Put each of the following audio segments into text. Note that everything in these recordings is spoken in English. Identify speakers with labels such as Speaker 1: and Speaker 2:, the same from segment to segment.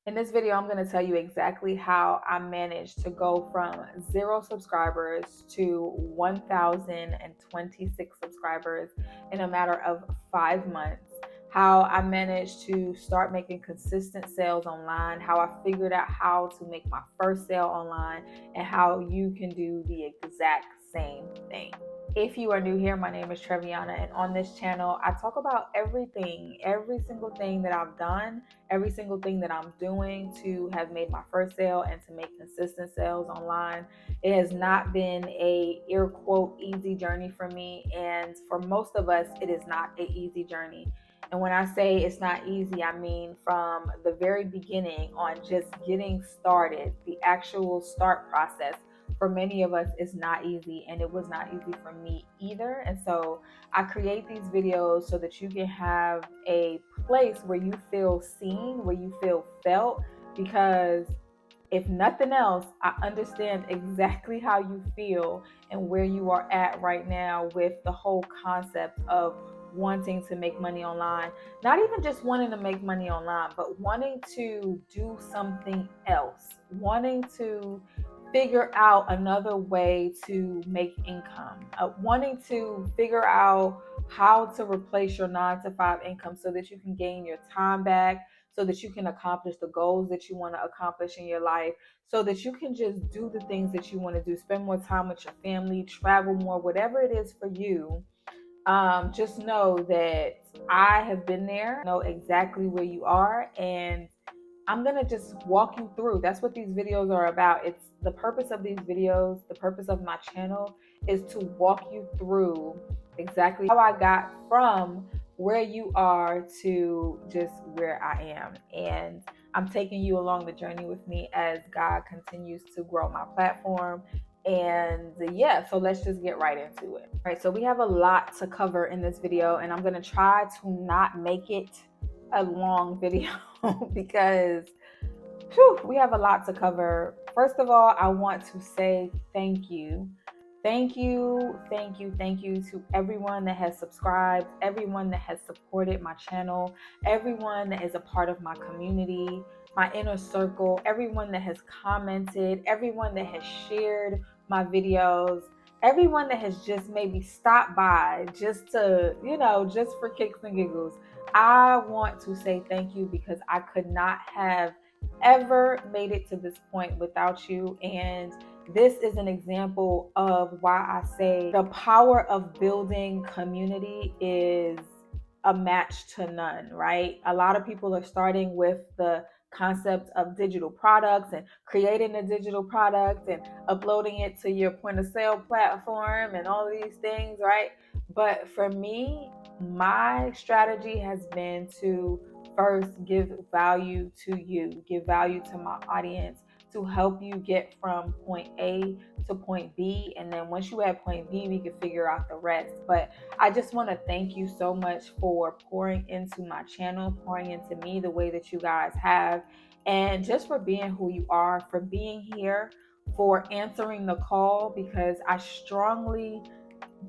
Speaker 1: In this video, I'm going to tell you exactly how I managed to go from 0 subscribers to 1,026 subscribers in a matter of 5 months. How I managed to start making consistent sales online, how I figured out how to make my first sale online, and how you can do the exact same thing. If you are new here, my name is Treviana, and on this channel, I talk about everything, every single thing that I've done, every single thing that I'm doing to have made my first sale and to make consistent sales online. It has not been a air quote easy journey for me, and for most of us, it is not an easy journey. And when I say it's not easy, I mean from the very beginning on just getting started, the actual start process for many of us is not easy, and it was not easy for me either. And so I create these videos so that you can have a place where you feel seen, where you feel felt, because if nothing else, I understand exactly how you feel and where you are at right now with the whole concept of wanting to make money online. Not even just wanting to make money online, but wanting to do something else, wanting to figure out another way to make income, wanting to figure out how to replace your 9 to 5 income so that you can gain your time back, so that you can accomplish the goals that you want to accomplish in your life, so that you can just do the things that you want to do, spend more time with your family, travel more, whatever it is for you. Just know that I have been there, know exactly where you are, and I'm going to just walk you through. That's what these videos are about. It's the purpose of these videos, the purpose of my channel is to walk you through exactly how I got from where you are to just where I am. And I'm taking you along the journey with me as God continues to grow my platform. And yeah, so let's just get right into it. All right, so we have a lot to cover in this video, and I'm going to try to not make it a long video because we have a lot to cover. First of all, I want to say thank you. Thank you, thank you, thank you to everyone that has subscribed, everyone that has supported my channel, everyone that is a part of my community, my inner circle, everyone that has commented, everyone that has shared my videos, everyone that has just maybe stopped by just to, just for kicks and giggles. I want to say thank you because I could not have ever made it to this point without you. And this is an example of why I say the power of building community is a match to none, right? A lot of people are starting with the concept of digital products and creating a digital product and uploading it to your point of sale platform and all of these things, right? But for me, my strategy has been to first give value to you, give value to my audience, to help you get from point A to point B. And then once you have point B, we can figure out the rest. But I just want to thank you so much for pouring into my channel, pouring into me the way that you guys have, and just for being who you are, for being here, for answering the call, because I strongly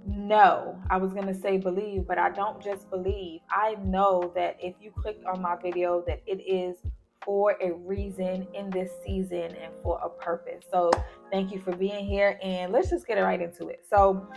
Speaker 1: know, I was going to say believe, but I don't just believe. I know that if you clicked on my video, that it is for a reason in this season and for a purpose. So thank you for being here, and let's just get right into it. So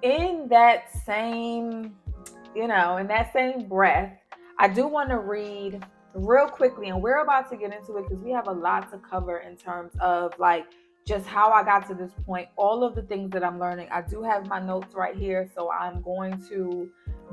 Speaker 1: in that same, in that same breath, I do want to read real quickly, and we're about to get into it because we have a lot to cover in terms of like just how I got to this point, all of the things that I'm learning. I do have my notes right here, so I'm going to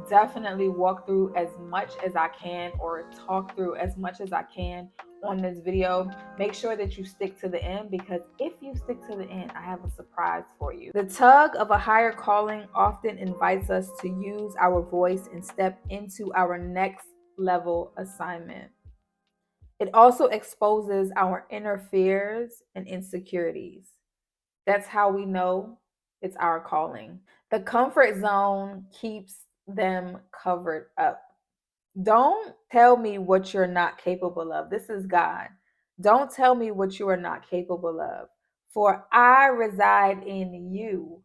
Speaker 1: definitely walk through as much as I can, or talk through as much as I can on this video. Make sure that you stick to the end, because if you stick to the end, I have a surprise for you. The tug of a higher calling often invites us to use our voice and step into our next level assignment. It also exposes our inner fears and insecurities. That's how we know it's our calling. The comfort zone keeps them covered up. Don't tell me what you're not capable of. This is God. Don't tell me what you are not capable of. For I reside in you.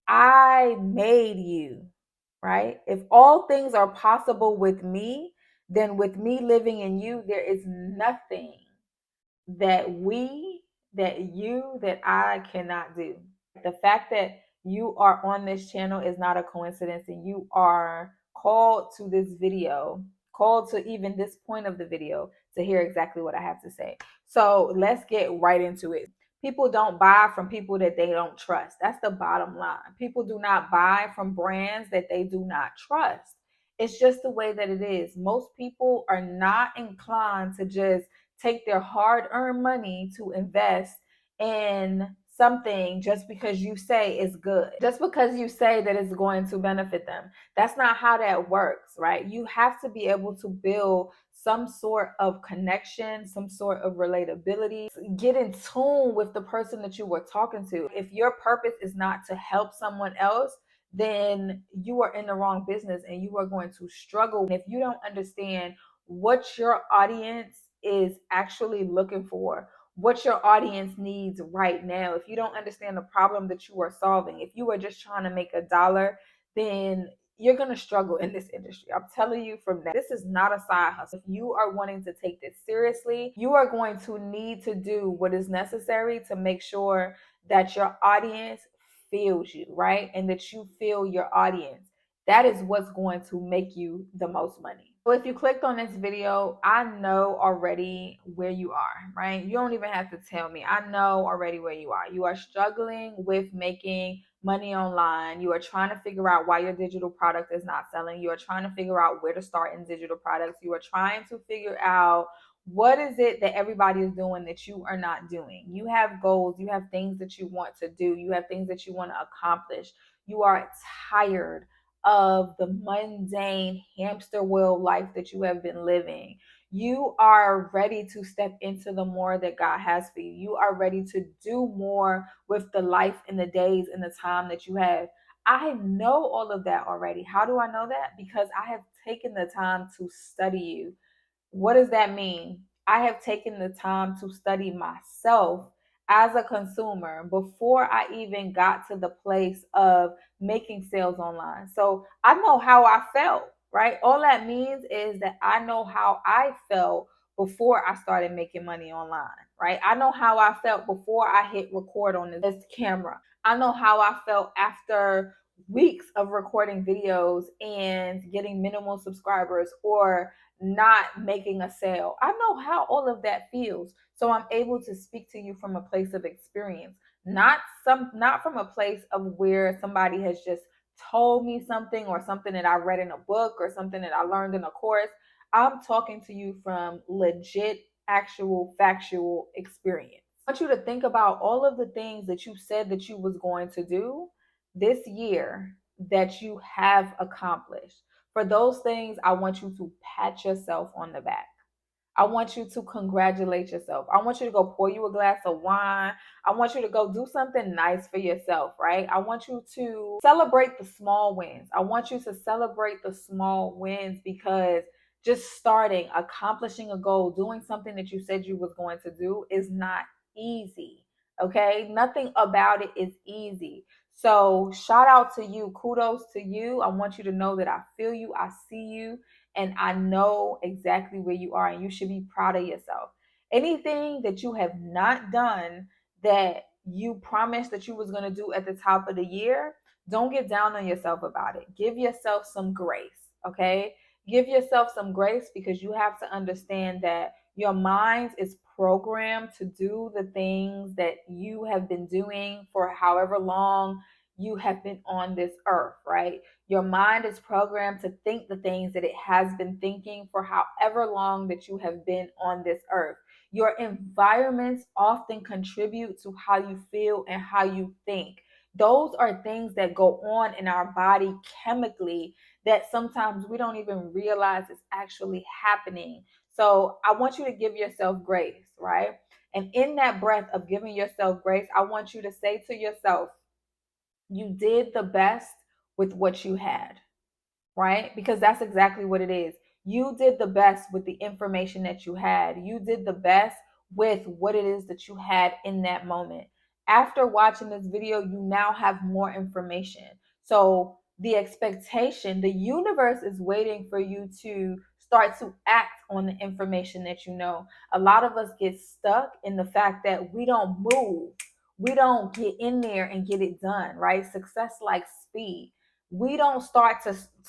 Speaker 1: I made you, right? If all things are possible with me, then with me living in you, there is nothing that that I cannot do. The fact that you are on this channel is not a coincidence, and you are called to this video, called to even this point of the video to hear exactly what I have to say. So let's get right into it. People don't buy from people that they don't trust. That's the bottom line. People do not buy from brands that they do not trust. It's just the way that it is. Most people are not inclined to just take their hard earned money to invest in something just because you say it's good, just because you say that it's going to benefit them. That's not how that works, right? You have to be able to build some sort of connection, some sort of relatability, get in tune with the person that you were talking to. If your purpose is not to help someone else, then you are in the wrong business and you are going to struggle. And if you don't understand what your audience is actually looking for, what your audience needs right now, if you don't understand the problem that you are solving, if you are just trying to make a dollar, then you're going to struggle in this industry. I'm telling you from that. This is not a side hustle. If you are wanting to take this seriously, you are going to need to do what is necessary to make sure that your audience feels you, right? And that you feel your audience. That is what's going to make you the most money. So if you clicked on this video, I know already where you are, right? You don't even have to tell me. I know already where you are. You are struggling with making money online. You are trying to figure out why your digital product is not selling. You are trying to figure out where to start in digital products. You are trying to figure out what is it that everybody is doing that you are not doing. You have goals, you have things that you want to do, you have things that you want to accomplish. You are tired of the mundane hamster wheel life that you have been living. You are ready to step into the more that God has for you. You are ready to do more with the life and the days and the time that you have. I know all of that already. How do I know that? Because I have taken the time to study you. What does that mean? I have taken the time to study myself as a consumer before I even got to the place of making sales online. So I know how I felt, right? All that means is that I know how I felt before I started making money online, right? I know how I felt before I hit record on this camera. I know how I felt after weeks of recording videos and getting minimal subscribers or not making a sale. I know how all of that feels. So I'm able to speak to you from a place of experience, not from a place of where somebody has just told me something or something that I read in a book or something that I learned in a course. I'm talking to you from legit, actual, factual experience. I want you to think about all of the things that you said that you was going to do this year that you have accomplished. For those things, I want you to pat yourself on the back. I want you to congratulate yourself. I want you to go pour you a glass of wine. I want you to go do something nice for yourself, right? I want you to celebrate the small wins. I want you to celebrate the small wins because just starting, accomplishing a goal, doing something that you said you was going to do is not easy. Okay? Nothing about it is easy. So, shout out to you. Kudos to you. I want you to know that I feel you, I see you, and I know exactly where you are, and you should be proud of yourself. Anything that you have not done that you promised that you was going to do at the top of the year, don't get down on yourself about it. Give yourself some grace, okay? Give yourself some grace because you have to understand that your mind is programmed to do the things that you have been doing for however long you have been on this earth, right? Your mind is programmed to think the things that it has been thinking for however long that you have been on this earth. Your environments often contribute to how you feel and how you think. Those are things that go on in our body chemically that sometimes we don't even realize is actually happening. So I want you to give yourself grace, right? And in that breath of giving yourself grace, I want you to say to yourself, you did the best with what you had, right? Because that's exactly what it is. You did the best with the information that you had. You did the best with what it is that you had in that moment. After watching this video, you now have more information. So the expectation, the universe is waiting for you to start to act on the information that you know. A lot of us get stuck in the fact that we don't move. We don't get in there and get it done, right? Success likes speed. We don't start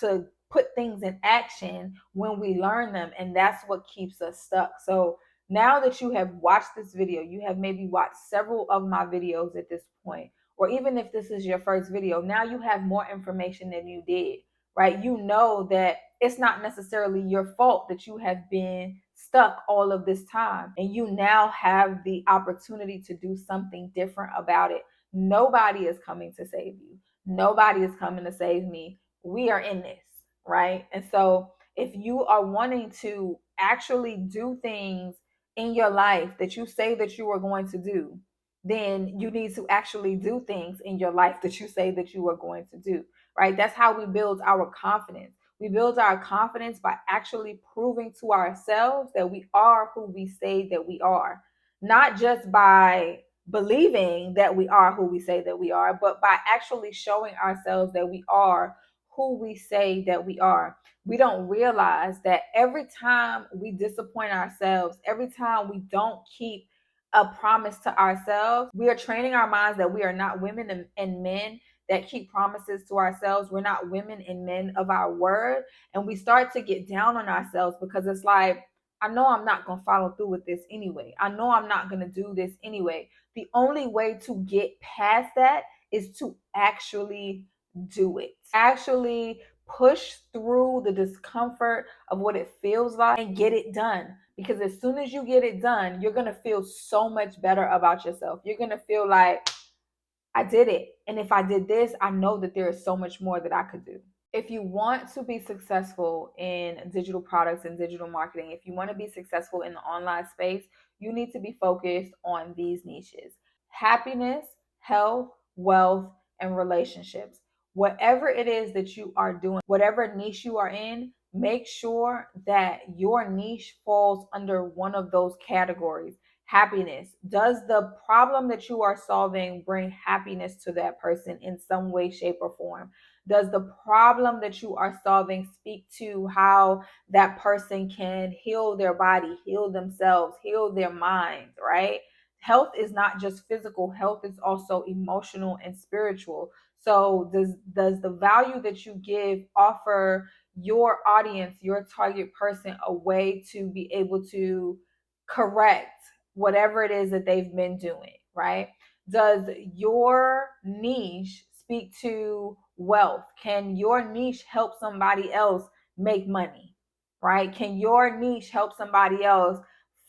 Speaker 1: to put things in action when we learn them, and that's what keeps us stuck. So now that you have watched this video, you have maybe watched several of my videos at this point, or even if this is your first video, now you have more information than you did, right? You know that it's not necessarily your fault that you have been stuck all of this time, and you now have the opportunity to do something different about it. Nobody is coming to save you. Nobody is coming to save me. We are in this, right? And so if you are wanting to actually do things in your life that you say that you are going to do, then you need to actually do things in your life that you say that you are going to do, right? That's how we build our confidence. We build our confidence by actually proving to ourselves that we are who we say that we are, not just by believing that we are who we say that we are, but by actually showing ourselves that we are who we say that we are. We don't realize that every time we disappoint ourselves, every time we don't keep a promise to ourselves, we are training our minds that we are not women and men that keep promises to ourselves. We're not women and men of our word. And we start to get down on ourselves because it's like, I know I'm not going to follow through with this anyway. I know I'm not going to do this anyway. The only way to get past that is to actually do it. Actually push through the discomfort of what it feels like and get it done. Because as soon as you get it done, you're going to feel so much better about yourself. You're going to feel like, I did it. And if I did this, I know that there is so much more that I could do. If you want to be successful in digital products and digital marketing, if you want to be successful in the online space, you need to be focused on these niches: happiness, health, wealth, and relationships. Whatever it is that you are doing, whatever niche you are in, make sure that your niche falls under one of those categories. Happiness. Does the problem that you are solving bring happiness to that person in some way, shape, or form? Does the problem that you are solving speak to how that person can heal their body, heal themselves, heal their mind, right? Health is not just physical, health is also emotional and spiritual. So does the value that you give offer your audience, your target person, a way to be able to correct whatever it is that they've been doing, right? Does your niche speak to wealth? Can your niche help somebody else make money, right? Can your niche help somebody else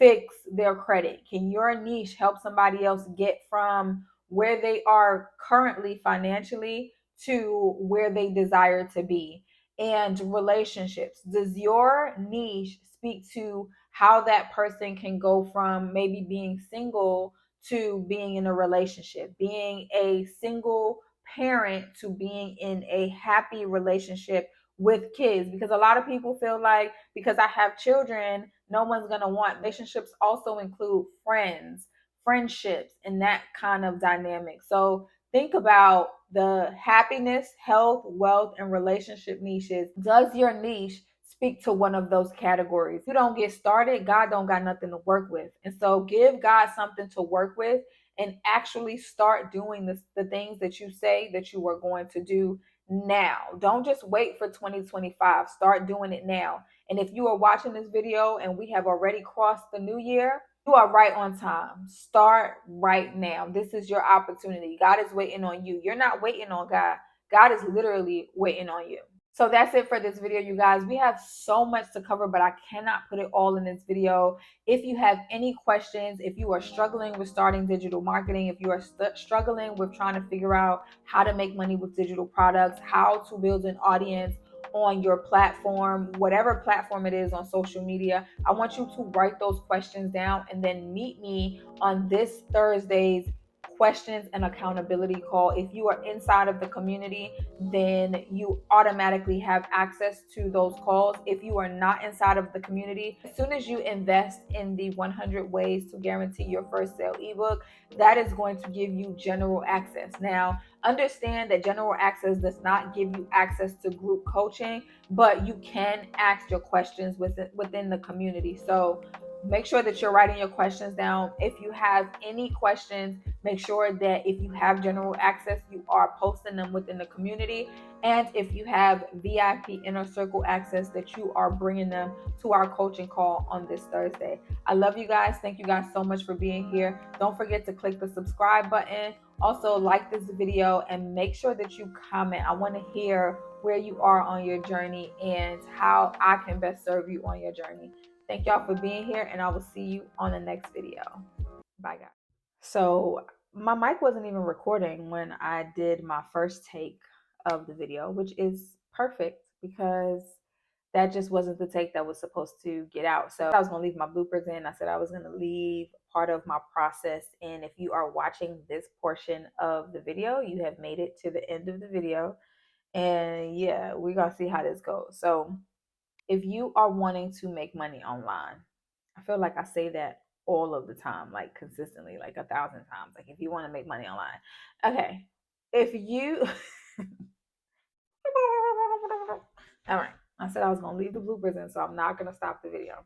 Speaker 1: fix their credit? Can your niche help somebody else get from where they are currently financially to where they desire to be? And relationships. Does your niche speak to how that person can go from maybe being single to being in a relationship, being a single parent to being in a happy relationship with kids? Because a lot of people feel like because I have children, no one's going to want. Relationships also include friends, friendships, and that kind of dynamic. So think about the happiness, health, wealth, and relationship niches. Does your niche speak to one of those categories? If you don't get started, God don't got nothing to work with. And so give God something to work with and actually start doing the things that you say that you are going to do now. Don't just wait for 2025. Start doing it now. And if you are watching this video and we have already crossed the new year, you are right on time. Start right now. This is your opportunity. God is waiting on you. You're not waiting on God. God is literally waiting on you. So that's it for this video, you guys. We have so much to cover, but I cannot put it all in this video. If you have any questions, if you are struggling with starting digital marketing, if you are struggling with trying to figure out how to make money with digital products, how to build an audience on your platform, whatever platform it is on social media, I want you to write those questions down and then meet me on this Thursday's questions and accountability call. If you are inside of the community, then you automatically have access to those calls. If you are not inside of the community, as soon as you invest in the 100 ways to guarantee your first sale ebook, that is going to give you general access. Now, understand that general access does not give you access to group coaching, but you can ask your questions within the community. So make sure that you're writing your questions down. If you have any questions, make sure that if you have general access, you are posting them within the community. And if you have VIP inner circle access, that you are bringing them to our coaching call on this Thursday. I love you guys. Thank you guys so much for being here. Don't forget to click the subscribe button. Also, like this video and make sure that you comment. I want to hear where you are on your journey and how I can best serve you on your journey. Thank y'all for being here, and I will see you on the next video. Bye, guys. So, my mic wasn't even recording when I did my first take of the video, which is perfect because that just wasn't the take that was supposed to get out. So, I was going to leave my bloopers in. I said I was going to leave part of my process in. If you are watching this portion of the video, you have made it to the end of the video. And yeah, we're going to see how this goes. So, if you are wanting to make money online, I feel like I say that all of the time, like consistently, like 1,000 times. Like, if you want to make money online, okay. If you, all right, I said I was gonna leave the bloopers in, so I'm not gonna stop the video.